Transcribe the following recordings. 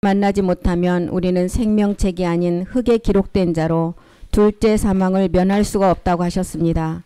만나지 못하면 우리는 생명책이 아닌 흙에 기록된 자로 둘째 사망을 면할 수가 없다고 하셨습니다.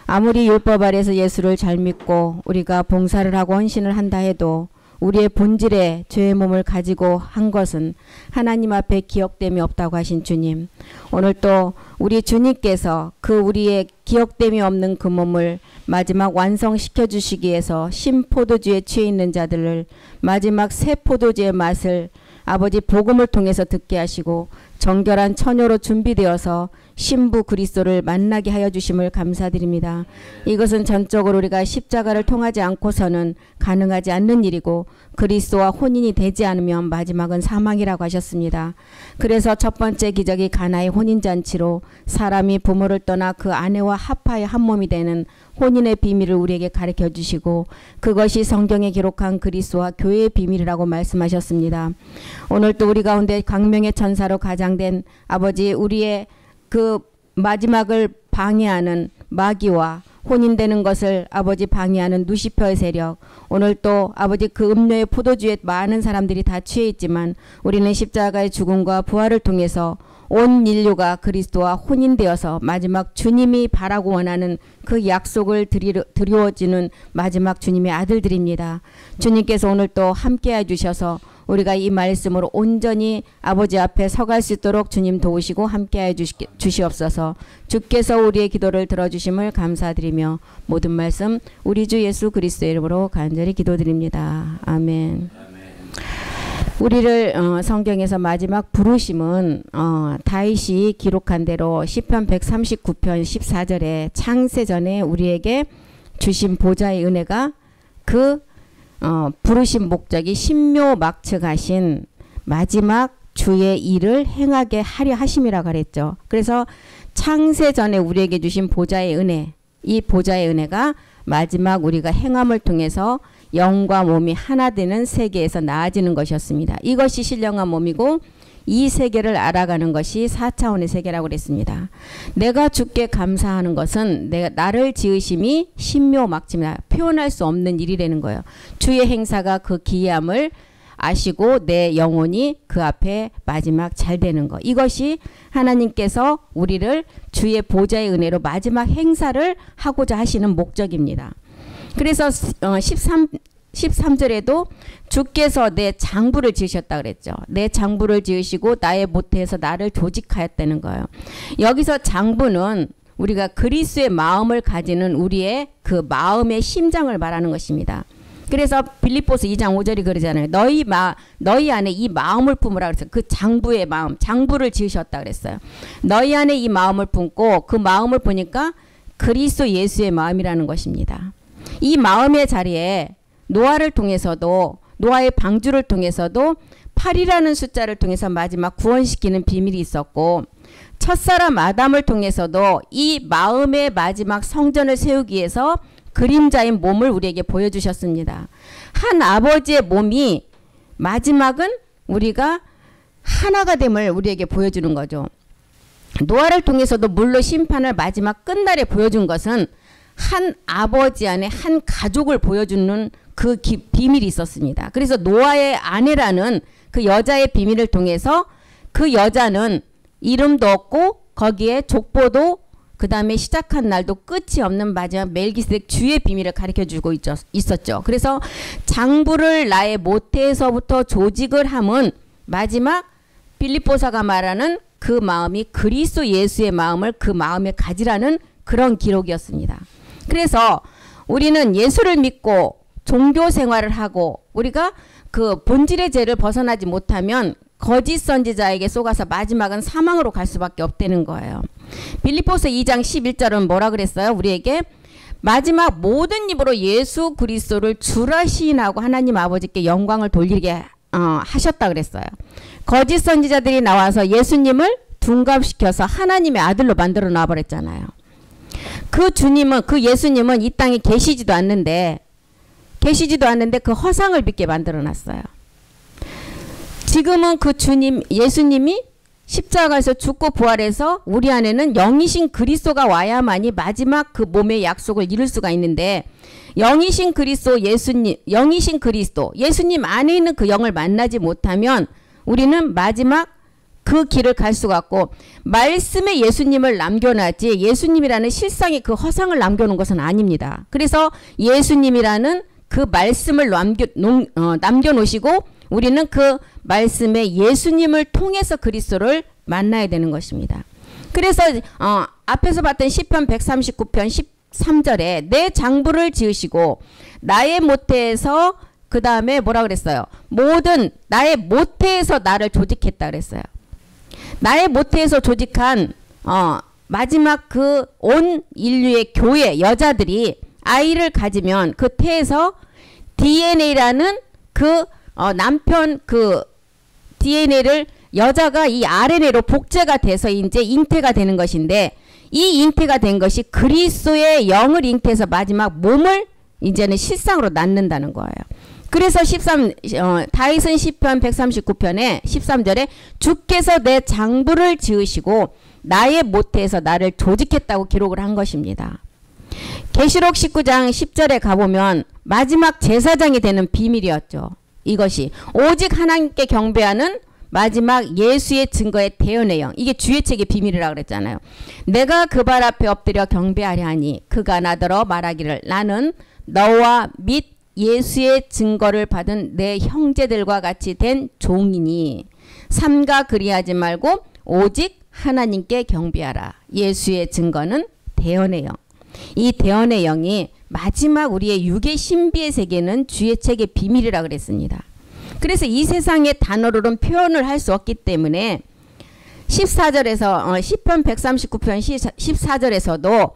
아무리 율법 아래서 예수를 잘 믿고 우리가 봉사를 하고 헌신을 한다 해도 우리의 본질의 죄의 몸을 가지고 한 것은 하나님 앞에 기억됨이 없다고 하신 주님, 오늘 또 우리 주님께서 그 우리의 기억됨이 없는 그 몸을 마지막 완성시켜 주시기 위해서 신포도주에 취해 있는 자들을 마지막 새 포도주의 맛을 아버지 복음을 통해서 듣게 하시고 정결한 처녀로 준비되어서 신부 그리스도를 만나게 하여 주심을 감사드립니다. 이것은 전적으로 우리가 십자가를 통하지 않고서는 가능하지 않는 일이고 그리스도와 혼인이 되지 않으면 마지막은 사망이라고 하셨습니다. 그래서 첫 번째 기적이 가나의 혼인잔치로 사람이 부모를 떠나 그 아내와 합하여 한 몸이 되는 혼인의 비밀을 우리에게 가르쳐 주시고 그것이 성경에 기록한 그리스도와 교회의 비밀이라고 말씀하셨습니다. 오늘 또 우리 가운데 광명의 천사로 가장된 아버지 우리의 그 마지막을 방해하는 마귀와 혼인되는 것을 아버지 방해하는 누시퍼의 세력, 오늘 또 아버지 그 음료의 포도주에 많은 사람들이 다 취해 있지만 우리는 십자가의 죽음과 부활을 통해서 온 인류가 그리스도와 혼인되어서 마지막 주님이 바라고 원하는 그 약속을 드리워지는 마지막 주님의 아들들입니다. 주님께서 오늘 또 함께 해주셔서 우리가 이 말씀으로 온전히 아버지 앞에 서갈 수 있도록 주님 도우시고 함께해 주시옵소서. 주께서 우리의 기도를 들어주심을 감사드리며 모든 말씀 우리 주 예수 그리스도의 이름으로 간절히 기도드립니다. 아멘. 우리를 성경에서 마지막 부르심은 다윗이 기록한 대로 시편 139편 14절에 창세전에 우리에게 주신 보좌의 은혜가 그 부르신 목적이 신묘막측하신 마지막 주의 일을 행하게 하려 하심이라고 그랬죠. 그래서 창세전에 우리에게 주신 보좌의 은혜, 이 보좌의 은혜가 마지막 우리가 행함을 통해서 영과 몸이 하나 되는 세계에서 나아지는 것이었습니다. 이것이 신령한 몸이고 이 세계를 알아가는 것이 4차원의 세계라고 그랬습니다. 내가 주께 감사하는 것은 나를 지으심이 신묘막측이다. 표현할 수 없는 일이라는 거예요. 주의 행사가 그 기이함을 아시고 내 영혼이 그 앞에 마지막 잘 되는 것. 이것이 하나님께서 우리를 주의 보좌의 은혜로 마지막 행사를 하고자 하시는 목적입니다. 그래서 13절에도 주께서 내 장부를 지으셨다 그랬죠. 내 장부를 지으시고 나의 모태에서 나를 조직하였다는 거예요. 여기서 장부는 우리가 그리스도의 마음을 가지는 우리의 그 마음의 심장을 말하는 것입니다. 그래서 빌립보서 2장 5절이 그러잖아요. 너희 안에 이 마음을 품으라 그랬어요. 그 장부의 마음, 장부를 지으셨다 그랬어요. 너희 안에 이 마음을 품고 그 마음을 보니까 그리스도 예수의 마음이라는 것입니다. 이 마음의 자리에 노아를 통해서도 노아의 방주를 통해서도 8이라는 숫자를 통해서 마지막 구원시키는 비밀이 있었고 첫사람 아담을 통해서도 이 마음의 마지막 성전을 세우기 위해서 그림자인 몸을 우리에게 보여주셨습니다. 한 아버지의 몸이 마지막은 우리가 하나가 됨을 우리에게 보여주는 거죠. 노아를 통해서도 물로 심판을 마지막 끝날에 보여준 것은 한 아버지 안에 한 가족을 보여주는 그 비밀이 있었습니다. 그래서 노아의 아내라는 그 여자의 비밀을 통해서 그 여자는 이름도 없고 거기에 족보도 그 다음에 시작한 날도 끝이 없는 마지막 멜기세덱 주의 비밀을 가르쳐주고 있었죠. 그래서 장부를 나의 모태에서부터 조직을 함은 마지막 빌립보서가 말하는 그 마음이 그리스도 예수의 마음을 그 마음에 가지라는 그런 기록이었습니다. 그래서 우리는 예수를 믿고 종교 생활을 하고 우리가 그 본질의 죄를 벗어나지 못하면 거짓 선지자에게 속아서 마지막은 사망으로 갈 수밖에 없다는 거예요. 빌립보서 2장 11절은 뭐라 그랬어요? 우리에게 마지막 모든 입으로 예수 그리스도를 주라 시인하고 하나님 아버지께 영광을 돌리게 하셨다 그랬어요. 거짓 선지자들이 나와서 예수님을 둔갑시켜서 하나님의 아들로 만들어 놔버렸잖아요. 그 주님은, 그 예수님은 이 땅에 계시지도 않는데 그 허상을 믿게 만들어 놨어요. 지금은 그 주님, 예수님이 십자가에서 죽고 부활해서 우리 안에는 영이신 그리스도가 와야만이 마지막 그 몸의 약속을 이룰 수가 있는데 영이신 그리스도 예수님, 영이신 그리스도 예수님 안에 있는 그 영을 만나지 못하면 우리는 마지막 그 길을 갈 수가 없고 말씀에 예수님을 남겨놨지 예수님이라는 실상의 그 허상을 남겨놓은 것은 아닙니다. 그래서 예수님이라는 그 말씀을 남겨놓으시고 우리는 그 말씀에 예수님을 통해서 그리스도를 만나야 되는 것입니다. 그래서 앞에서 봤던 시편 139편 13절에 내 장부를 지으시고 나의 모태에서 그 다음에 뭐라 그랬어요? 모든 나의 모태에서 나를 조직했다 그랬어요. 나의 모태에서 조직한 마지막 그 온 인류의 교회 여자들이 아이를 가지면 그 태에서 DNA라는 그 남편 그 DNA를 여자가 이 RNA로 복제가 돼서 이제 잉태가 되는 것인데 이 잉태가 된 것이 그리스도의 영을 잉태해서 마지막 몸을 이제는 실상으로 낳는다는 거예요. 그래서 다윗은 시편 139편에 13절에 주께서 내 장부를 지으시고 나의 모태에서 나를 조직했다고 기록을 한 것입니다. 계시록 19장 10절에 가보면 마지막 제사장이 되는 비밀이었죠. 이것이 오직 하나님께 경배하는 마지막 예수의 증거의 대언의 영. 이게 주의 책의 비밀이라고 그랬잖아요. 내가 그 발 앞에 엎드려 경배하려 하니 그가 나더러 말하기를 나는 너와 및 예수의 증거를 받은 내 형제들과 같이 된 종이니 삼가 그리하지 말고 오직 하나님께 경배하라. 예수의 증거는 대언의 영. 이 대언의 영이 마지막 우리의 육의 신비의 세계는 주의 책의 비밀이라 그랬습니다. 그래서 이 세상의 단어로는 표현을 할 수 없기 때문에 14절에서 시편 139편 14절에서도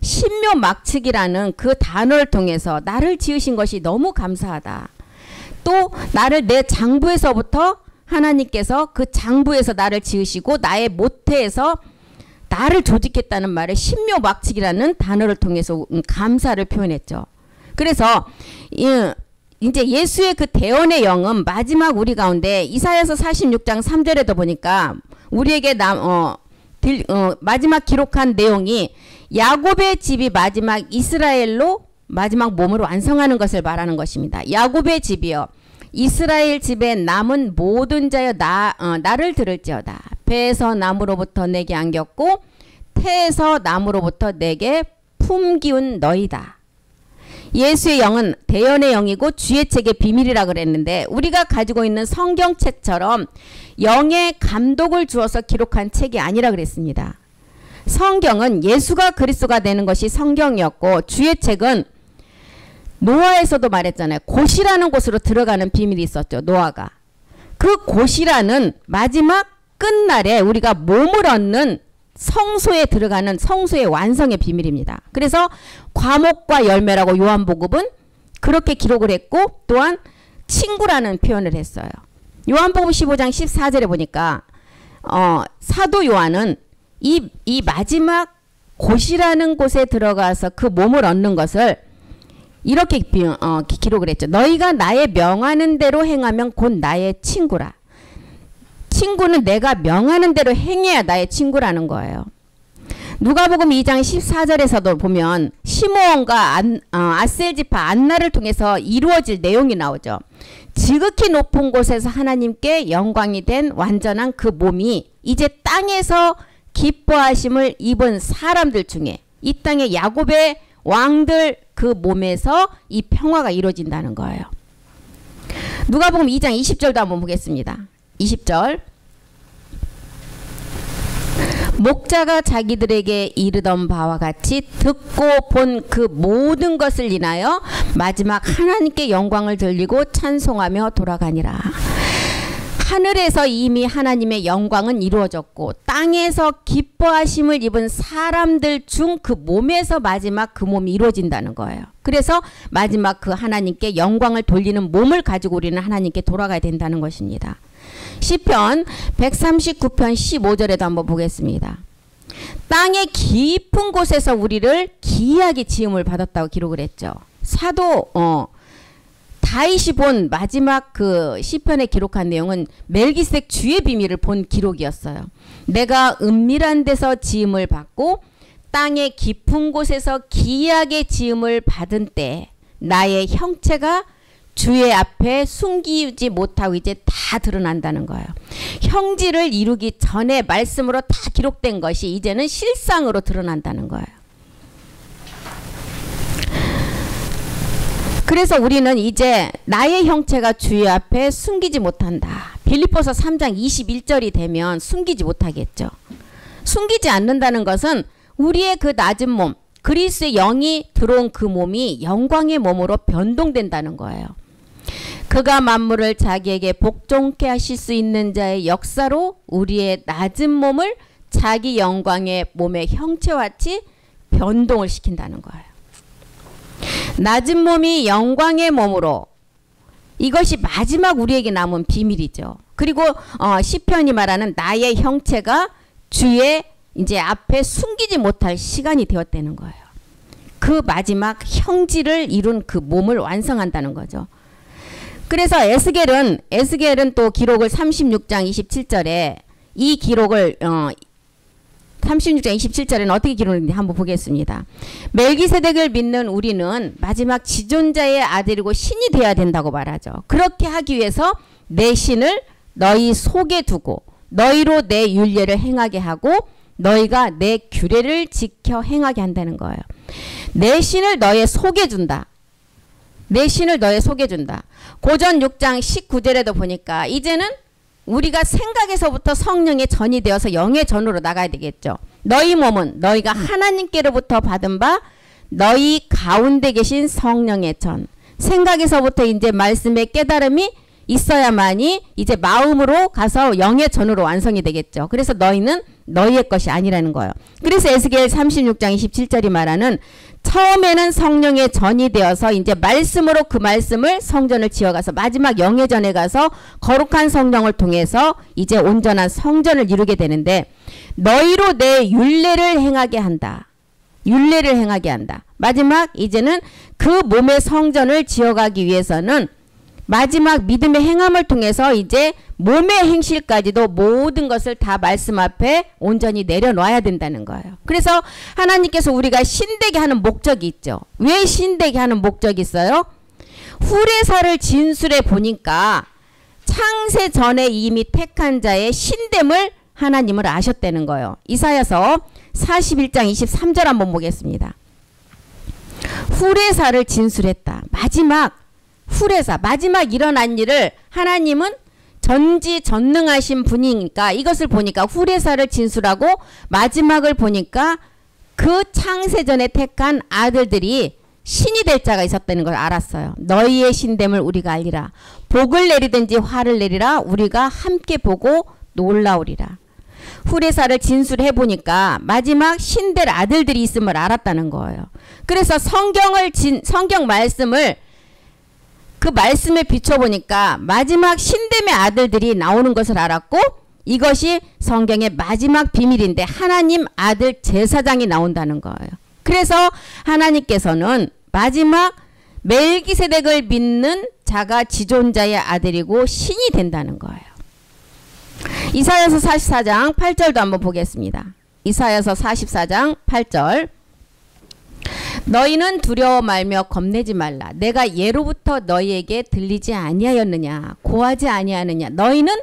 신묘막측이라는 그 단어를 통해서 나를 지으신 것이 너무 감사하다. 또 나를 내 장부에서부터 하나님께서 그 장부에서 나를 지으시고 나의 모태에서 나를 조직했다는 말을 신묘막측이라는 단어를 통해서 감사를 표현했죠. 그래서 이제 예수의 그 대언의 영은 마지막 우리 가운데 이사야서 46장 3절에도 보니까 우리에게 마지막 기록한 내용이 야곱의 집이 마지막 이스라엘로 마지막 몸으로 완성하는 것을 말하는 것입니다. 야곱의 집이여 이스라엘 집에 남은 모든 자여 나를 들을지어다. 배에서 남으로부터 내게 안겼고 태에서 남으로부터 내게 품기운 너희다. 예수의 영은 대언의 영이고 주의 책의 비밀이라 그랬는데 우리가 가지고 있는 성경책처럼 영의 감독을 주어서 기록한 책이 아니라 그랬습니다. 성경은 예수가 그리스도가 되는 것이 성경이었고 주의 책은 노아에서도 말했잖아요. 곳이라는 곳으로 들어가는 비밀이 있었죠. 노아가. 그 곳이라는 마지막 끝날에 우리가 몸을 얻는 성소에 들어가는 성소의 완성의 비밀입니다. 그래서 과목과 열매라고 요한복음은 그렇게 기록을 했고 또한 친구라는 표현을 했어요. 요한복음 15장 14절에 보니까 사도 요한은 이 마지막 곳이라는 곳에 들어가서 그 몸을 얻는 것을 이렇게 기록을 했죠. 너희가 나의 명하는 대로 행하면 곧 나의 친구라. 친구는 내가 명하는 대로 행해야 나의 친구라는 거예요. 누가복음 2장 14절에서도 보면 시므온과 아셀지파 안나를 통해서 이루어질 내용이 나오죠. 지극히 높은 곳에서 하나님께 영광이 된 완전한 그 몸이 이제 땅에서 기뻐하심을 입은 사람들 중에 이 땅의 야곱의 왕들 그 몸에서 이 평화가 이루어진다는 거예요. 누가복음 2장 20절도 한번 보겠습니다. 20절 목자가 자기들에게 이르던 바와 같이 듣고 본 그 모든 것을 인하여 마지막 하나님께 영광을 돌리고 찬송하며 돌아가니라. 하늘에서 이미 하나님의 영광은 이루어졌고 땅에서 기뻐하심을 입은 사람들 중 그 몸에서 마지막 그 몸이 이루어진다는 거예요. 그래서 마지막 그 하나님께 영광을 돌리는 몸을 가지고 우리는 하나님께 돌아가야 된다는 것입니다. 시편 139편 15절에도 한번 보겠습니다. 땅의 깊은 곳에서 우리를 기이하게 지음을 받았다고 기록을 했죠. 사도 다윗이 본 마지막 그 시편에 기록한 내용은 멜기세덱 주의 비밀을 본 기록이었어요. 내가 은밀한 데서 지음을 받고 땅의 깊은 곳에서 기이하게 지음을 받은 때 나의 형체가 주의 앞에 숨기지 못하고 이제 다 드러난다는 거예요. 형질을 이루기 전에 말씀으로 다 기록된 것이 이제는 실상으로 드러난다는 거예요. 그래서 우리는 이제 나의 형체가 주의 앞에 숨기지 못한다. 빌립보서 3장 21절이 되면 숨기지 못하겠죠. 숨기지 않는다는 것은 우리의 그 낮은 몸, 그리스의 영이 들어온 그 몸이 영광의 몸으로 변동된다는 거예요. 그가 만물을 자기에게 복종케 하실 수 있는 자의 역사로 우리의 낮은 몸을 자기 영광의 몸의 형체와같이 변동을 시킨다는 거예요. 낮은 몸이 영광의 몸으로, 이것이 마지막 우리에게 남은 비밀이죠. 그리고 시편이 말하는 나의 형체가 주의 이제 앞에 숨기지 못할 시간이 되었다는 거예요. 그 마지막 형질을 이룬 그 몸을 완성한다는 거죠. 그래서 에스겔은 또 기록을 36장 27절에 이 기록을 36장 27절에는 어떻게 기록했는지 한번 보겠습니다. 멜기세덱을 믿는 우리는 마지막 지존자의 아들이고 신이 되어야 된다고 말하죠. 그렇게 하기 위해서 내 신을 너희 속에 두고 너희로 내 율례를 행하게 하고 너희가 내 규례를 지켜 행하게 한다는 거예요. 내 신을 너의 속에 준다. 내 신을 너의 속에 준다. 고전 6장 19절에도 보니까 이제는 우리가 생각에서부터 성령의 전이 되어서 영의 전으로 나가야 되겠죠. 너희 몸은 너희가 하나님께로부터 받은 바 너희 가운데 계신 성령의 전. 생각에서부터 이제 말씀의 깨달음이 있어야만이 이제 마음으로 가서 영의 전으로 완성이 되겠죠. 그래서 너희는 너희의 것이 아니라는 거예요. 그래서 에스겔 36장 27절이 말하는 처음에는 성령의 전이 되어서 이제 말씀으로 그 말씀을 성전을 지어가서 마지막 영의 전에 가서 거룩한 성령을 통해서 이제 온전한 성전을 이루게 되는데 너희로 내 율례를 행하게 한다. 율례를 행하게 한다. 마지막 이제는 그 몸의 성전을 지어가기 위해서는 마지막 믿음의 행함을 통해서 이제 몸의 행실까지도 모든 것을 다 말씀 앞에 온전히 내려놔야 된다는 거예요. 그래서 하나님께서 우리가 신되게 하는 목적이 있죠. 왜 신되게 하는 목적이 있어요? 후레사를 진술해 보니까 창세 전에 이미 택한 자의 신됨을 하나님을 아셨다는 거예요. 이사야서 41장 23절 한번 보겠습니다. 후레사를 진술했다. 후레사, 마지막 일어난 일을 하나님은 전지전능하신 분이니까 이것을 보니까 후레사를 진술하고 마지막을 보니까 그 창세전에 택한 아들들이 신이 될 자가 있었다는 걸 알았어요. 너희의 신됨을 우리가 알리라. 복을 내리든지 화를 내리라. 우리가 함께 보고 놀라우리라. 후레사를 진술해 보니까 마지막 신될 아들들이 있음을 알았다는 거예요. 그래서 성경 말씀을 그 말씀에 비춰보니까 마지막 신됨의 아들들이 나오는 것을 알았고 이것이 성경의 마지막 비밀인데 하나님 아들 제사장이 나온다는 거예요. 그래서 하나님께서는 마지막 멜기세덱을 믿는 자가 지존자의 아들이고 신이 된다는 거예요. 이사야서 44장 8절도 한번 보겠습니다. 이사야서 44장 8절 너희는 두려워 말며 겁내지 말라. 내가 예로부터 너희에게 들리지 아니하였느냐. 고하지 아니하느냐. 너희는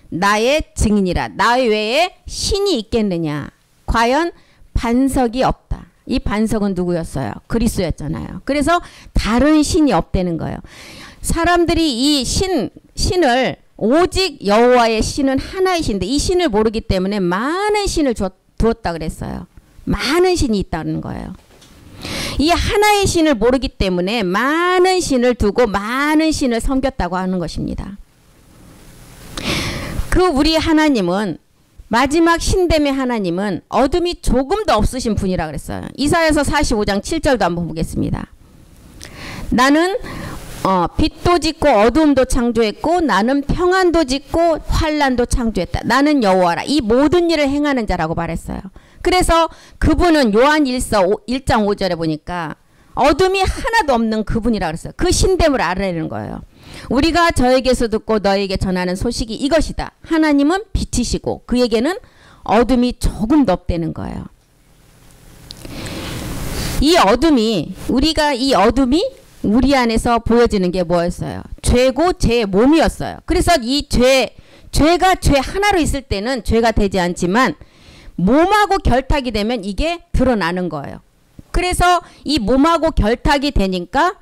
나의 증인이라. 나 외에 신이 있겠느냐. 과연 반석이 없다. 이 반석은 누구였어요? 그리스도였잖아요. 그래서 다른 신이 없다는 거예요. 사람들이 이 신을 오직 여호와의 신은 하나의 신인데 이 신을 모르기 때문에 많은 신을 두었다 그랬어요. 많은 신이 있다는 거예요. 이 하나의 신을 모르기 때문에 많은 신을 두고 많은 신을 섬겼다고 하는 것입니다. 그 우리 하나님은 마지막 신됨의 하나님은 어둠이 조금도 없으신 분이라 그랬어요. 이사야서 45장 7절도 한번 보겠습니다. 나는 빛도 짓고 어두움도 창조했고 나는 평안도 짓고 환난도 창조했다. 나는 여호와라. 이 모든 일을 행하는 자라고 말했어요. 그래서 그분은 요한 1장 5절에 보니까 어둠이 하나도 없는 그분이라 그랬어요. 그 신됨을 알아내는 거예요. 우리가 저에게서 듣고 너에게 전하는 소식이 이것이다. 하나님은 빛이시고 그에게는 어둠이 조금도 없다는 거예요. 이 어둠이 우리 안에서 보여지는 게 뭐였어요? 죄고 죄의 몸이었어요. 그래서 이 죄가 죄 하나로 있을 때는 죄가 되지 않지만 몸하고 결탁이 되면 이게 드러나는 거예요. 그래서 이 몸하고 결탁이 되니까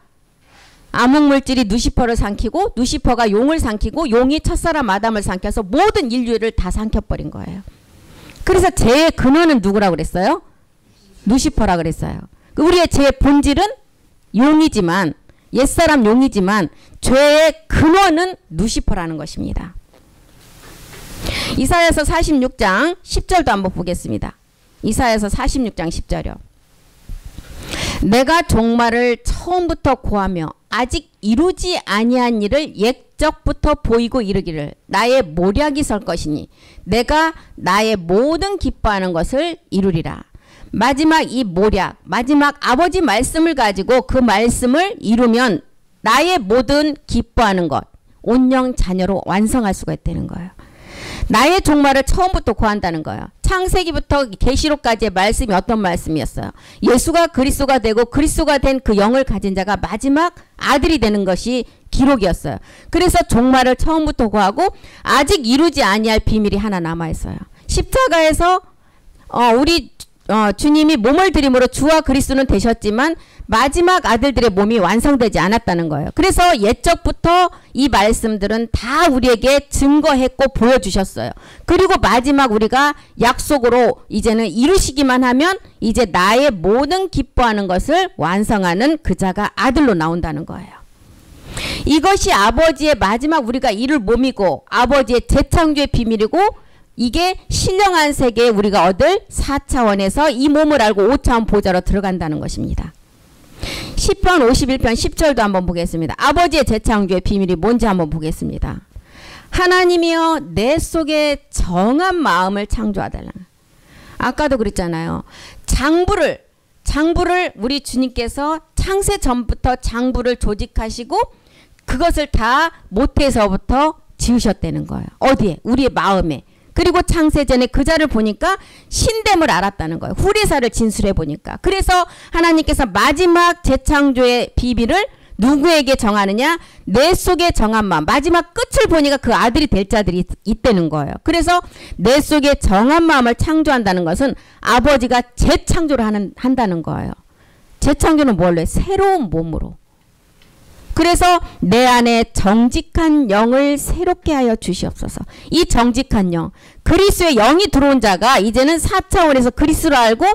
암흑물질이 누시퍼를 삼키고 누시퍼가 용을 삼키고 용이 첫사람 아담을 삼켜서 모든 인류를 다 삼켜버린 거예요. 그래서 죄의 근원은 누구라고 그랬어요? 누시퍼라 그랬어요. 우리의 죄의 본질은 용이지만 옛사람 용이지만 죄의 근원은 누시퍼라는 것입니다. 이사야서 46장 10절도 한번 보겠습니다. 이사야서 46장 10절이요. 내가 종말을 처음부터 고하며 아직 이루지 아니한 일을 옛적부터 보이고 이르기를 나의 모략이 설 것이니 내가 나의 모든 기뻐하는 것을 이루리라. 마지막 이 모략, 마지막 아버지 말씀을 가지고 그 말씀을 이루면 나의 모든 기뻐하는 것, 온영 자녀로 완성할 수가 있다는 거예요. 나의 종말을 처음부터 고한다는 거예요. 창세기부터 계시록까지의 말씀이 어떤 말씀이었어요? 예수가 그리스도가 되고 그리스도가 된 그 영을 가진 자가 마지막 아들이 되는 것이 기록이었어요. 그래서 종말을 처음부터 고하고 아직 이루지 아니할 비밀이 하나 남아있어요. 십자가에서 우리 주님이 몸을 들임으로 주와 그리스도는 되셨지만 마지막 아들들의 몸이 완성되지 않았다는 거예요. 그래서 옛적부터 이 말씀들은 다 우리에게 증거했고 보여주셨어요. 그리고 마지막 우리가 약속으로 이제는 이루시기만 하면 이제 나의 모든 기뻐하는 것을 완성하는 그 자가 아들로 나온다는 거예요. 이것이 아버지의 마지막 우리가 이룰 몸이고 아버지의 재창조의 비밀이고 이게 신령한 세계에 우리가 얻을 4차원에서 이 몸을 알고 5차원 보좌로 들어간다는 것입니다. 시편 51편 10절도 한번 보겠습니다. 아버지의 재창조의 비밀이 뭔지 한번 보겠습니다. 하나님이여 내 속에 정한 마음을 창조하달라. 아까도 그랬잖아요. 장부를 우리 주님께서 창세 전부터 장부를 조직하시고 그것을 다 모태에서부터 지으셨다는 거예요. 어디에? 우리의 마음에. 그리고 창세전에 그 자를 보니까 신됨을 알았다는 거예요. 후리사를 진술해 보니까. 그래서 하나님께서 마지막 재창조의 비밀을 누구에게 정하느냐? 내 속에 정한 마음. 마지막 끝을 보니까 그 아들이 될 자들이 있다는 거예요. 그래서 내 속에 정한 마음을 창조한다는 것은 아버지가 재창조를 한다는 거예요. 재창조는 뭘로 해? 새로운 몸으로. 그래서 내 안에 정직한 영을 새롭게 하여 주시옵소서. 이 정직한 영, 그리스도의 영이 들어온 자가 이제는 4차원에서 그리스도를 알고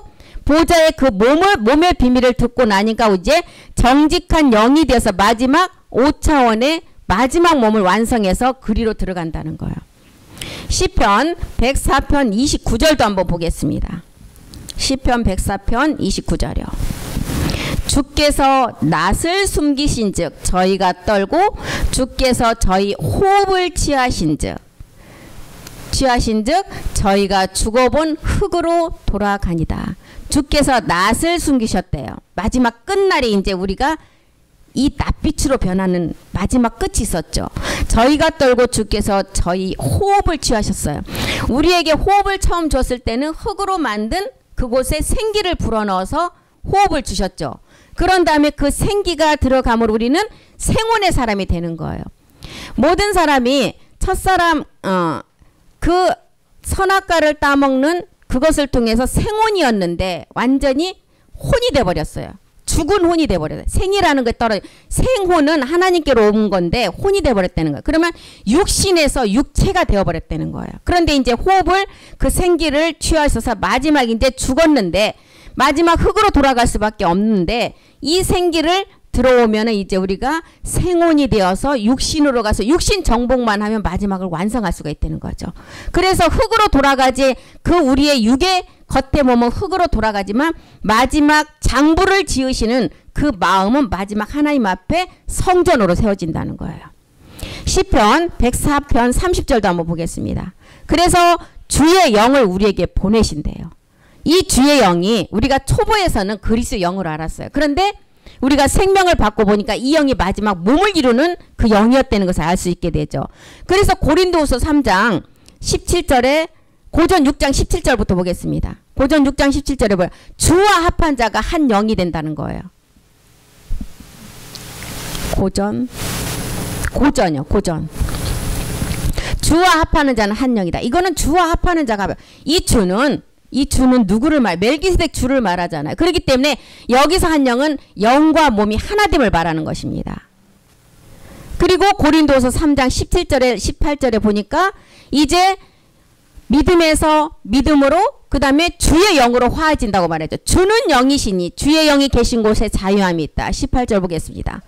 보좌의 그 몸의 비밀을 듣고 나니까 이제 정직한 영이 되어서 마지막 5차원의 마지막 몸을 완성해서 그리로 들어간다는 거예요. 시편 104편 29절도 한번 보겠습니다. 시편 104편 29절이요. 주께서 낯을 숨기신즉 저희가 떨고 주께서 저희 호흡을 취하신즉 저희가 죽어본 흙으로 돌아가니다. 주께서 낯을 숨기셨대요. 마지막 끝날에 이제 우리가 이 낯빛으로 변하는 마지막 끝이 있었죠. 저희가 떨고 주께서 저희 호흡을 취하셨어요. 우리에게 호흡을 처음 줬을 때는 흙으로 만든 그곳에 생기를 불어넣어서 호흡을 주셨죠. 그런 다음에 그 생기가 들어감으로 우리는 생혼의 사람이 되는 거예요. 모든 사람이 첫사람 그 선악과를 따먹는 그것을 통해서 생혼이었는데 완전히 혼이 돼버렸어요. 죽은 혼이 돼버려요. 생이라는 게 떨어져. 생혼은 하나님께로 온 건데 혼이 돼버렸다는 거예요. 그러면 육신에서 육체가 되어버렸다는 거예요. 그런데 이제 호흡을 그 생기를 취하셔서 마지막 이제 죽었는데 마지막 흙으로 돌아갈 수밖에 없는데 이 생기를 들어오면 이제 우리가 생혼이 되어서 육신으로 가서 육신 정복만 하면 마지막을 완성할 수가 있다는 거죠. 그래서 흙으로 돌아가지 그 우리의 육의 겉에 몸은 흙으로 돌아가지만 마지막 장부를 지으시는 그 마음은 마지막 하나님 앞에 성전으로 세워진다는 거예요. 시편 104편 30절도 한번 보겠습니다. 그래서 주의 영을 우리에게 보내신대요. 이 주의 영이 우리가 초보에서는 그리스도의 영으로 알았어요. 그런데 우리가 생명을 받고 보니까 이 영이 마지막 몸을 이루는 그 영이었다는 것을 알 수 있게 되죠. 그래서 고린도후서 3장 17절에 고전 6장 17절부터 보겠습니다. 고전 6장 17절에 보여 주와 합한 자가 한 영이 된다는 거예요. 고전이요. 고전. 주와 합하는 자는 한 영이다. 이거는 주와 합하는 자가 이 주는 누구를 멜기세덱 주를 말하잖아요. 그렇기 때문에 여기서 한 영은 영과 몸이 하나됨을 말하는 것입니다. 그리고 고린도서 3장 17절에 18절에 보니까 이제 믿음에서 믿음으로 그 다음에 주의 영으로 화해진다고 말했죠. 주는 영이시니 주의 영이 계신 곳에 자유함이 있다. 18절 보겠습니다.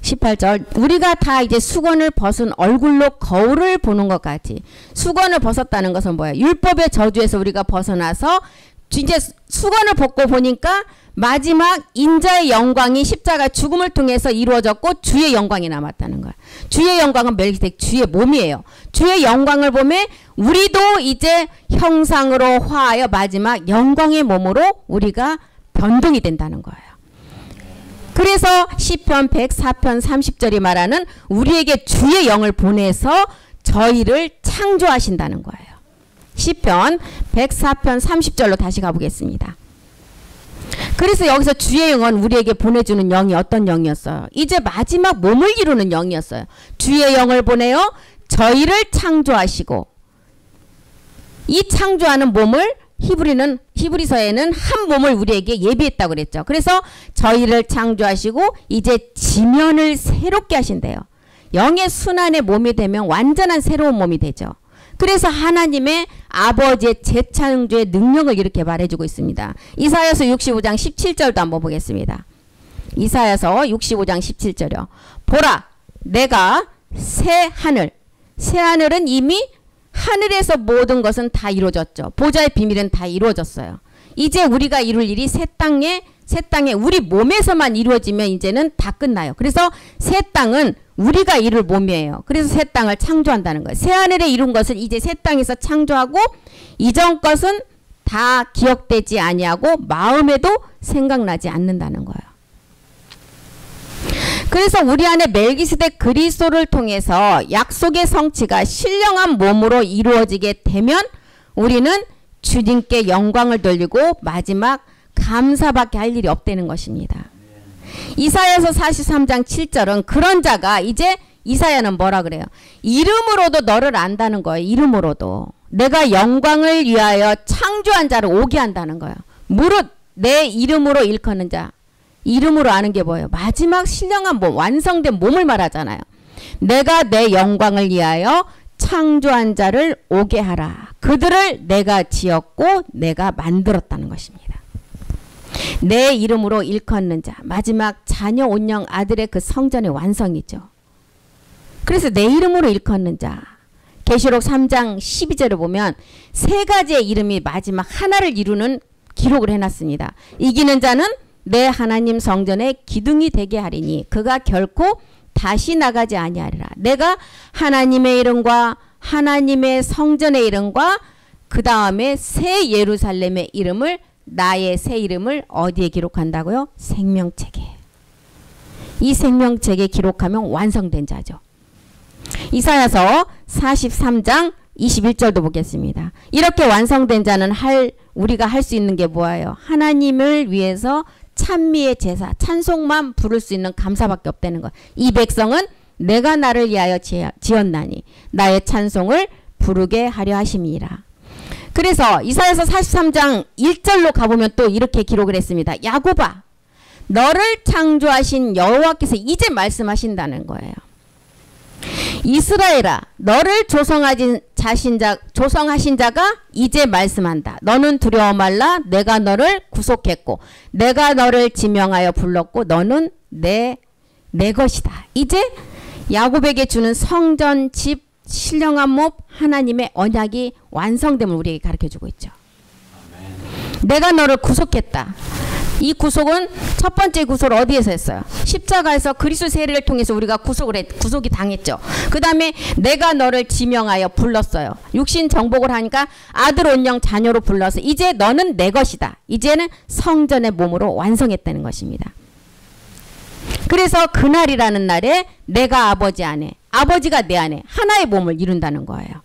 18절 우리가 다 이제 수건을 벗은 얼굴로 거울을 보는 것 같이 수건을 벗었다는 것은 뭐예요? 율법의 저주에서 우리가 벗어나서 이제 수건을 벗고 보니까 마지막 인자의 영광이 십자가 죽음을 통해서 이루어졌고 주의 영광이 남았다는 거야. 주의 영광은 멜기세덱 주의 몸이에요. 주의 영광을 보면 우리도 이제 형상으로 화하여 마지막 영광의 몸으로 우리가 변동이 된다는 거예요. 그래서 시편 104편 30절이 말하는 우리에게 주의 영을 보내서 저희를 창조하신다는 거예요. 시편 104편 30절로 다시 가보겠습니다. 그래서 여기서 주의 영은 우리에게 보내주는 영이 어떤 영이었어요? 이제 마지막 몸을 이루는 영이었어요. 주의 영을 보내어 저희를 창조하시고 이 창조하는 몸을 히브리서에는 한 몸을 우리에게 예비했다고 그랬죠. 그래서 저희를 창조하시고 이제 지면을 새롭게 하신대요. 영의 순환의 몸이 되면 완전한 새로운 몸이 되죠. 그래서 하나님의 아버지의 재창조의 능력을 이렇게 말해주고 있습니다. 이사야서 65장 17절도 한번 보겠습니다. 이사야서 65장 17절이요. 보라 내가 새 하늘은 이미 하늘에서 모든 것은 다 이루어졌죠. 보좌의 비밀은 다 이루어졌어요. 이제 우리가 이룰 일이 새 땅에 우리 몸에서만 이루어지면 이제는 다 끝나요. 그래서 새 땅은 우리가 이룰 몸이에요. 그래서 새 땅을 창조한다는 거예요. 새 하늘에 이룬 것을 이제 새 땅에서 창조하고 이전 것은 다 기억되지 아니하고 마음에도 생각나지 않는다는 거예요. 그래서 우리 안에 멜기세덱 그리스도를 통해서 약속의 성취가 신령한 몸으로 이루어지게 되면 우리는 주님께 영광을 돌리고 마지막 감사밖에 할 일이 없다는 것입니다. 이사야서 43장 7절은 그런 자가 이제 이사야는 뭐라 그래요? 이름으로도 너를 안다는 거예요. 이름으로도. 내가 영광을 위하여 창조한 자를 오게 한다는 거예요. 무릇 내 이름으로 일컫는 자. 이름으로 아는 게 뭐예요? 마지막 신령한 몸, 완성된 몸을 말하잖아요. 내가 내 영광을 위하여 창조한 자를 오게 하라. 그들을 내가 지었고 내가 만들었다는 것입니다. 내 이름으로 일컫는 자, 마지막 자녀 온영 아들의 그 성전의 완성이죠. 그래서 내 이름으로 일컫는 자, 계시록 3장 12절을 보면 세 가지의 이름이 마지막 하나를 이루는 기록을 해놨습니다. 이기는 자는 내 하나님 성전에 기둥이 되게 하리니 그가 결코 다시 나가지 아니하리라. 내가 하나님의 이름과 하나님의 성전의 이름과 그 다음에 새 예루살렘의 이름을 나의 새 이름을 어디에 기록한다고요? 생명책에. 이 생명책에 기록하면 완성된 자죠. 이사야서 43장 21절도 보겠습니다. 이렇게 완성된 자는 우리가 할 수 있는 게 뭐예요? 하나님을 위해서 찬미의 제사, 찬송만 부를 수 있는 감사밖에 없다는 것. 이 백성은 내가 나를 위하여 지었나니 나의 찬송을 부르게 하려 하심이라. 그래서 이사야서 43장 1절로 가보면 또 이렇게 기록을 했습니다. 야곱아, 너를 창조하신 여호와께서 이제 말씀하신다는 거예요. 이스라엘아, 너를 조성하신 자가 이제 말씀한다. 너는 두려워 말라. 내가 너를 구속했고 내가 너를 지명하여 불렀고 너는 내 것이다. 이제 야곱에게 주는 성전, 집, 신령한 몸, 하나님의 언약이 완성됨을 우리에게 가르쳐주고 있죠. 내가 너를 구속했다. 이 구속은 첫 번째 구속을 어디에서 했어요? 십자가에서 그리스도 세례를 통해서 우리가 구속이 당했죠. 그 다음에 내가 너를 지명하여 불렀어요. 육신 정복을 하니까 아들 온영 자녀로 불러서 이제 너는 내 것이다. 이제는 성전의 몸으로 완성했다는 것입니다. 그래서 그날이라는 날에 내가 아버지 안에, 아버지가 내 안에 하나의 몸을 이룬다는 거예요.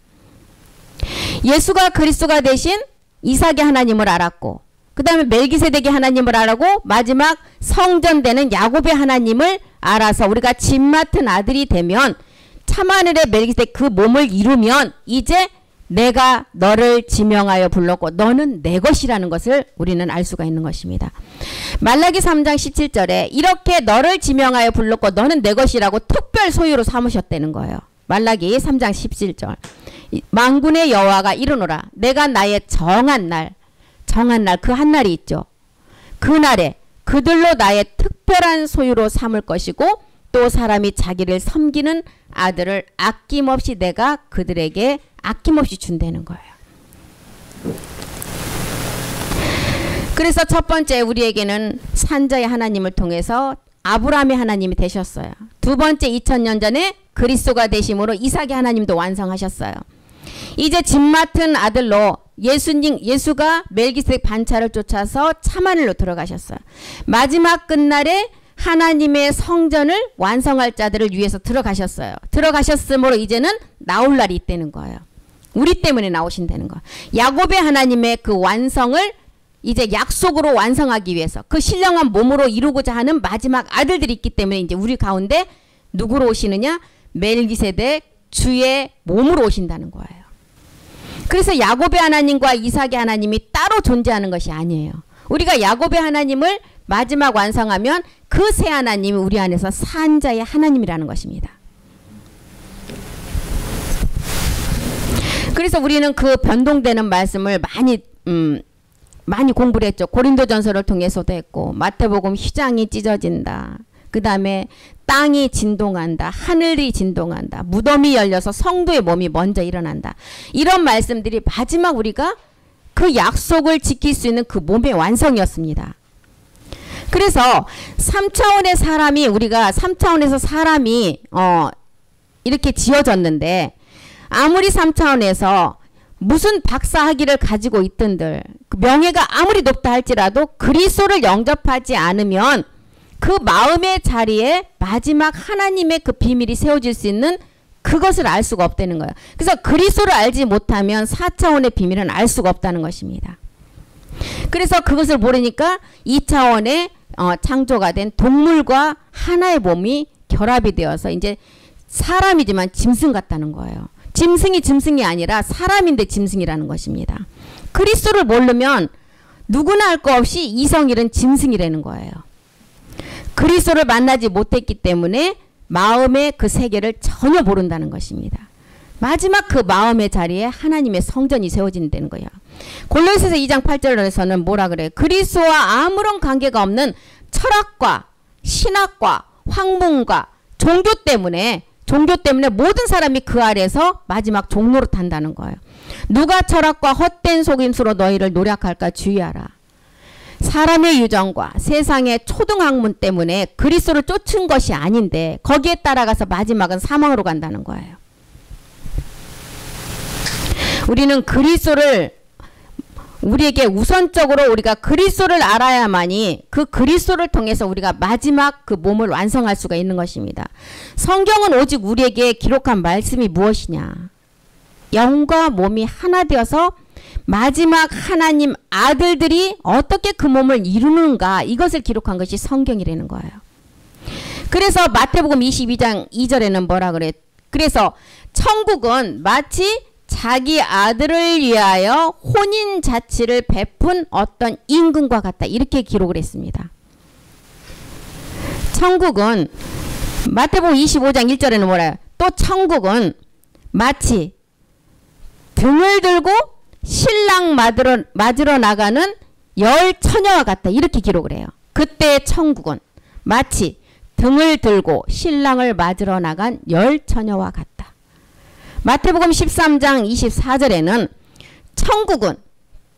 예수가 그리스도가 되신 이삭의 하나님을 알았고 그 다음에 멜기세덱의 하나님을 알고 마지막 성전되는 야곱의 하나님을 알아서 우리가 집 맡은 아들이 되면 참하늘의 멜기세덱 그 몸을 이루면 이제 내가 너를 지명하여 불렀고 너는 내 것이라는 것을 우리는 알 수가 있는 것입니다. 말라기 3장 17절에 이렇게 너를 지명하여 불렀고 너는 내 것이라고 특별 소유로 삼으셨다는 거예요. 말라기 3장 17절. 만군의 여호와가 이르노라 내가 나의 정한 날 그 한 날이 있죠. 그 날에 그들로 나의 특별한 소유로 삼을 것이고 또 사람이 자기를 섬기는 아들을 아낌없이 내가 그들에게 아낌없이 준다는 거예요. 그래서 첫 번째 우리에게는 산자의 하나님을 통해서 아브라함의 하나님이 되셨어요. 두 번째 2000년 전에 그리스도가 되심으로 이삭의 하나님도 완성하셨어요. 이제 집 맡은 아들로 예수가 멜기세덱 반차를 쫓아서 참하늘로 들어가셨어요. 마지막 끝날에 하나님의 성전을 완성할 자들을 위해서 들어가셨어요. 들어가셨으므로 이제는 나올 날이 있다는 거예요. 우리 때문에 나오신다는 거예요. 야곱의 하나님의 그 완성을 이제 약속으로 완성하기 위해서 그 신령한 몸으로 이루고자 하는 마지막 아들들이 있기 때문에 이제 우리 가운데 누구로 오시느냐? 멜기세덱 주의 몸으로 오신다는 거예요. 그래서 야곱의 하나님과 이삭의 하나님이 따로 존재하는 것이 아니에요. 우리가 야곱의 하나님을 마지막 완성하면 그 새 하나님이 우리 안에서 산자의 하나님이라는 것입니다. 그래서 우리는 그 변동되는 말씀을 많이 공부를 했죠. 고린도전서를 통해서도 했고 마태복음 휘장이 찢어진다. 그 다음에 땅이 진동한다. 하늘이 진동한다. 무덤이 열려서 성도의 몸이 먼저 일어난다. 이런 말씀들이 마지막 우리가 그 약속을 지킬 수 있는 그 몸의 완성이었습니다. 그래서 3차원의 사람이 우리가 3차원에서 사람이 이렇게 지어졌는데 아무리 3차원에서 무슨 박사학위를 가지고 있던들 명예가 아무리 높다 할지라도 그리스도를 영접하지 않으면 그 마음의 자리에 마지막 하나님의 그 비밀이 세워질 수 있는 그것을 알 수가 없다는 거예요. 그래서 그리스도를 알지 못하면 4차원의 비밀은 알 수가 없다는 것입니다. 그래서 그것을 모르니까 2차원의 창조가 된 동물과 하나의 몸이 결합이 되어서 이제 사람이지만 짐승 같다는 거예요. 짐승이 아니라 사람인데 짐승이라는 것입니다. 그리스도를 모르면 누구나 할 거 없이 이성일은 짐승이라는 거예요. 그리스도를 만나지 못했기 때문에 마음의 그 세계를 전혀 모른다는 것입니다. 마지막 그 마음의 자리에 하나님의 성전이 세워진다는 거예요. 골로새서 2장 8절에서는 뭐라 그래요? 그리스도와 아무런 관계가 없는 철학과 신학과 학문과 종교 때문에 모든 사람이 그 아래에서 마지막 종로로 탄다는 거예요. 누가 철학과 헛된 속임수로 너희를 노략할까 주의하라. 사람의 유정과 세상의 초등학문 때문에 그리스도를 쫓은 것이 아닌데 거기에 따라가서 마지막은 사망으로 간다는 거예요. 우리는 그리스도를 우리에게 우선적으로 우리가 그리스도를 알아야만이 그 그리스도를 통해서 우리가 마지막 그 몸을 완성할 수가 있는 것입니다. 성경은 오직 우리에게 기록한 말씀이 무엇이냐? 영과 몸이 하나 되어서 마지막 하나님 아들들이 어떻게 그 몸을 이루는가 이것을 기록한 것이 성경이라는 거예요. 그래서 마태복음 22장 2절에는 뭐라 그래? 그래서 천국은 마치 자기 아들을 위하여 혼인 자치를 베푼 어떤 임금과 같다. 이렇게 기록을 했습니다. 천국은 마태복음 25장 1절에는 뭐래요? 또 천국은 마치 등을 들고 신랑 맞으러 나가는 열 처녀와 같다. 이렇게 기록을 해요. 그때 천국은 마치 등을 들고 신랑을 맞으러 나간 열 처녀와 같다. 마태복음 13장 24절에는 천국은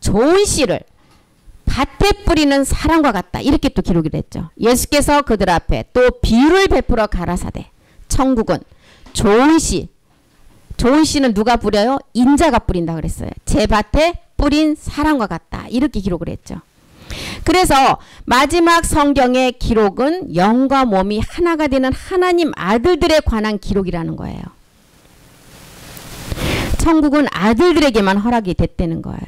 좋은 씨를 밭에 뿌리는 사람과 같다. 이렇게 또 기록이 됐죠. 예수께서 그들 앞에 또 비유를 베풀어 가라사대 천국은 좋은 씨는 누가 뿌려요? 인자가 뿌린다 그랬어요. 제 밭에 뿌린 사람과 같다. 이렇게 기록을 했죠. 그래서 마지막 성경의 기록은 영과 몸이 하나가 되는 하나님 아들들에 관한 기록이라는 거예요. 천국은 아들들에게만 허락이 됐다는 거예요.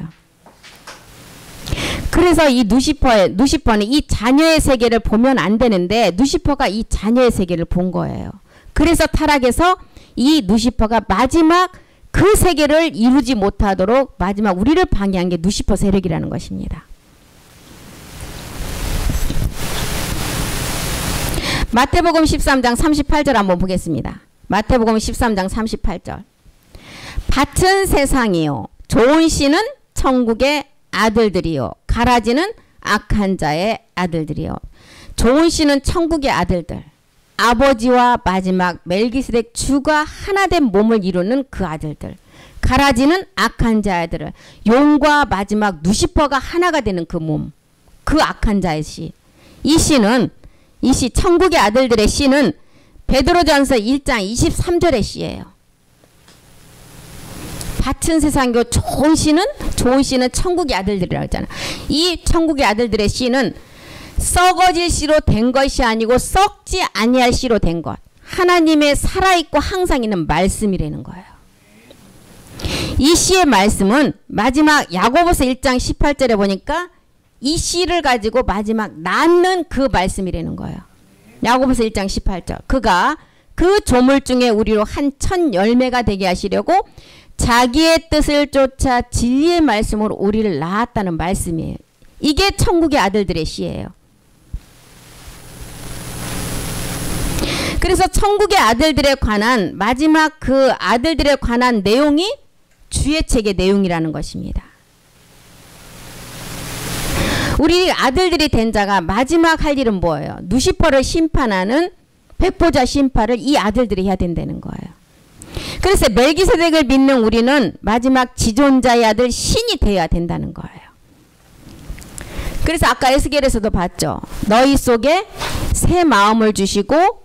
그래서 이 누시퍼는 이 자녀의 세계를 보면 안 되는데 누시퍼가 이 자녀의 세계를 본 거예요. 그래서 타락해서 이 누시퍼가 마지막 그 세계를 이루지 못하도록 마지막 우리를 방해한 게 누시퍼 세력이라는 것입니다. 마태복음 13장 38절 한번 보겠습니다. 마태복음 13장 38절. 밭은 세상이요 좋은 씨는 천국의 아들들이요 가라지는 악한 자의 아들들이요. 좋은 씨는 천국의 아들들, 아버지와 마지막 멜기세덱 주가 하나된 몸을 이루는 그 아들들. 가라지는 악한 자의 아들을, 용과 마지막 누시퍼가 하나가 되는 그 몸, 그 악한 자의 씨. 이 씨는 이 씨 천국의 아들들의 씨는 베드로전서 1장 23절의 씨예요. 밭은 세상이고 좋은 씨는 천국의 아들들이라고 했잖아. 이 천국의 아들들의 씨는 썩어질 씨로 된 것이 아니고 썩지 아니할 씨로 된 것. 하나님의 살아있고 항상 있는 말씀이라는 거예요. 이 씨의 말씀은 마지막 야고보서 1장 18절에 보니까 이 씨를 가지고 마지막 낳는 그 말씀이라는 거예요. 야고보서 1장 18절. 그가 그 조물 중에 우리로 한 천 열매가 되게 하시려고 자기의 뜻을 쫓아 진리의 말씀으로 우리를 낳았다는 말씀이에요. 이게 천국의 아들들의 씨예요. 그래서 천국의 아들들에 관한 마지막 그 아들들에 관한 내용이 주의 책의 내용이라는 것입니다. 우리 아들들이 된 자가 마지막 할 일은 뭐예요? 누시퍼를 심판하는 백보자 심판을 이 아들들이 해야 된다는 거예요. 그래서 멜기세덱을 믿는 우리는 마지막 지존자의 아들 신이 되어야 된다는 거예요. 그래서 아까 에스겔에서도 봤죠. 너희 속에 새 마음을 주시고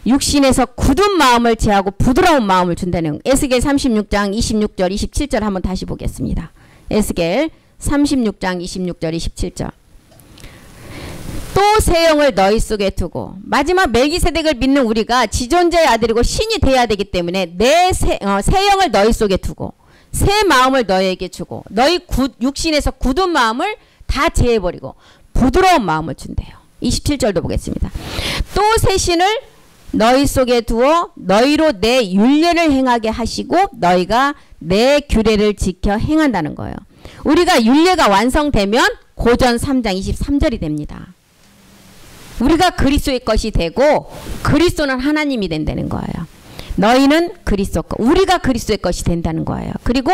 육신에서 굳은 마음을 제하고 부드러운 마음을 준다는 에스겔 36장 26절 27절 한번 다시 보겠습니다. 에스겔 36장 26절 27절. 또 새 영을 너희 속에 두고, 마지막 멜기세덱을 믿는 우리가 지존자의 아들이고 신이 돼야 되기 때문에 새 영을 너희 속에 두고 새 마음을 너희에게 주고 너희 육신에서 굳은 마음을 다 제해버리고 부드러운 마음을 준대요. 27절도 보겠습니다. 또 새 신을 너희 속에 두어 너희로 내 율례를 행하게 하시고 너희가 내 규례를 지켜 행한다는 거예요. 우리가 율례가 완성되면 고전 3장 23절이 됩니다. 우리가 그리스도의 것이 되고 그리스도는 하나님이 된다는 거예요. 너희는 그리스도 것, 우리가 그리스도의 것이 된다는 거예요. 그리고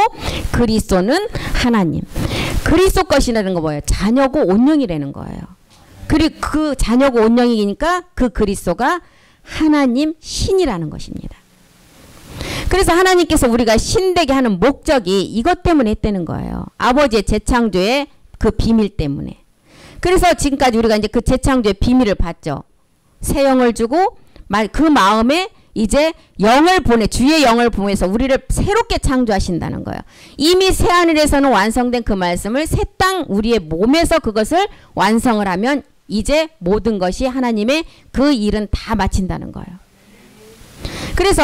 그리스도는 하나님. 그리스도 것이라는 거 뭐예요? 자녀고 온영이라는 거예요. 그리고 그 자녀고 온영이니까 그 그리스도가 하나님 신이라는 것입니다. 그래서 하나님께서 우리가 신되게 하는 목적이 이것 때문에 했다는 거예요. 아버지의 재창조의 그 비밀 때문에. 그래서 지금까지 우리가 이제 그 재창조의 비밀을 봤죠. 새 영을 주고 그 마음에 이제 영을 보내, 주의 영을 보내서 우리를 새롭게 창조하신다는 거예요. 이미 새하늘에서는 완성된 그 말씀을 새 땅 우리의 몸에서 그것을 완성을 하면 이제 모든 것이 하나님의 그 일은 다 마친다는 거예요. 그래서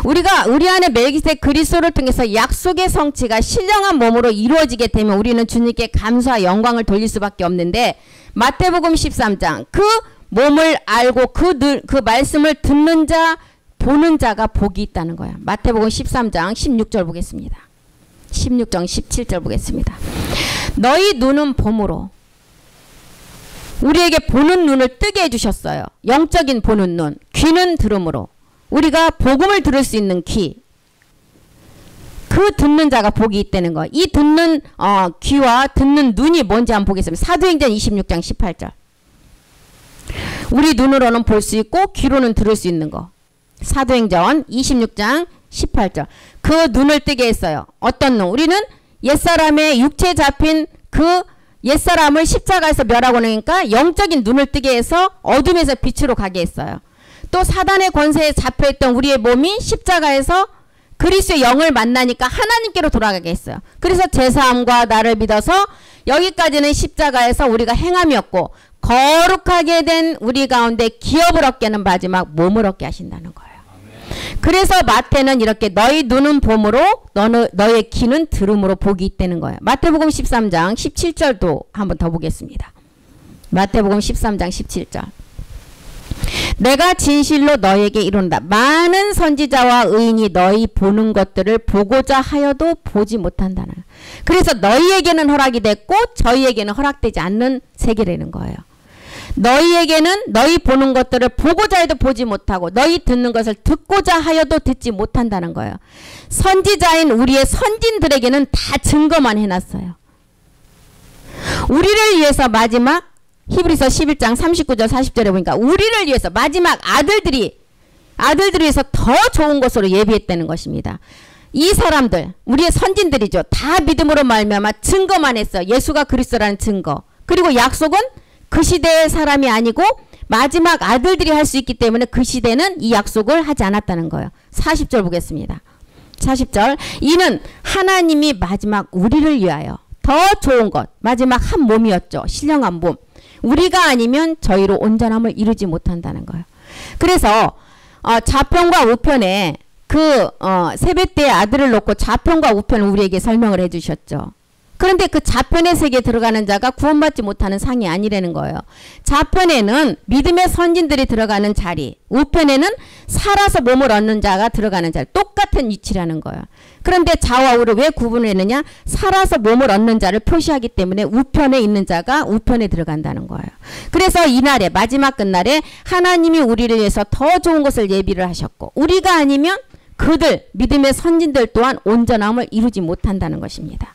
우리가 우리 안에 멜기세덱 그리스도를 통해서 약속의 성취가 신령한 몸으로 이루어지게 되면 우리는 주님께 감사와 영광을 돌릴 수밖에 없는데, 마태복음 13장 그 몸을 알고 그 말씀을 듣는 자 보는 자가 복이 있다는 거야. 마태복음 13장 16절 보겠습니다. 16장 17절 보겠습니다. 너희 눈은 봄으로, 우리에게 보는 눈을 뜨게 해주셨어요. 영적인 보는 눈, 귀는 들음으로 우리가 복음을 들을 수 있는 귀, 그 듣는 자가 복이 있다는 거. 이 듣는 귀와 듣는 눈이 뭔지 한번 보겠습니다. 사도행전 26장 18절. 우리 눈으로는 볼 수 있고 귀로는 들을 수 있는 거. 사도행전 26장 18절. 그 눈을 뜨게 했어요. 어떤 눈? 우리는 옛사람의 육체 잡힌 그 옛사람을 십자가에서 멸하고 나니까 영적인 눈을 뜨게 해서 어둠에서 빛으로 가게 했어요. 또 사단의 권세에 잡혀있던 우리의 몸이 십자가에서 그리스도의 영을 만나니까 하나님께로 돌아가게 했어요. 그래서 제사함과 나를 믿어서 여기까지는 십자가에서 우리가 행함이었고, 거룩하게 된 우리 가운데 기업을 얻게 하는 마지막 몸을 얻게 하신다는 거예요. 그래서 마태는 이렇게 너희 눈은 봄으로 너의 귀는 들음으로 복이 있다는 거예요. 마태복음 13장 17절도 한번 더 보겠습니다. 마태복음 13장 17절. 내가 진실로 너에게 이른다. 많은 선지자와 의인이 너희 보는 것들을 보고자 하여도 보지 못한다는. 그래서 너희에게는 허락이 됐고 저희에게는 허락되지 않는 세계라는 거예요. 너희에게는 너희 보는 것들을 보고자 해도 보지 못하고 너희 듣는 것을 듣고자 하여도 듣지 못한다는 거예요. 선지자인 우리의 선진들에게는 다 증거만 해놨어요. 우리를 위해서 마지막 히브리서 11장 39절 40절에 보니까 우리를 위해서 마지막 아들들을 위해서 더 좋은 것으로 예비했다는 것입니다. 이 사람들 우리의 선진들이죠. 다 믿음으로 말미암아 증거만 했어. 예수가 그리스도라는 증거. 그리고 약속은 그 시대의 사람이 아니고 마지막 아들들이 할 수 있기 때문에 그 시대는 이 약속을 하지 않았다는 거예요. 40절 보겠습니다. 40절. 이는 하나님이 마지막 우리를 위하여 더 좋은 것 마지막 한 몸이었죠. 신령한 몸. 우리가 아니면 저희로 온전함을 이루지 못한다는 거예요. 그래서 좌편과 우편에 그 세벳대의 아들을 놓고 좌편과 우편을 우리에게 설명을 해주셨죠. 그런데 그 좌편의 세계에 들어가는 자가 구원받지 못하는 상이 아니라는 거예요. 좌편에는 믿음의 선진들이 들어가는 자리, 우편에는 살아서 몸을 얻는 자가 들어가는 자리, 똑같은 위치라는 거예요. 그런데 좌와 우를 왜 구분했느냐? 살아서 몸을 얻는 자를 표시하기 때문에 우편에 있는 자가 우편에 들어간다는 거예요. 그래서 이날에 마지막 끝날에 하나님이 우리를 위해서 더 좋은 것을 예비를 하셨고 우리가 아니면 그들 믿음의 선진들 또한 온전함을 이루지 못한다는 것입니다.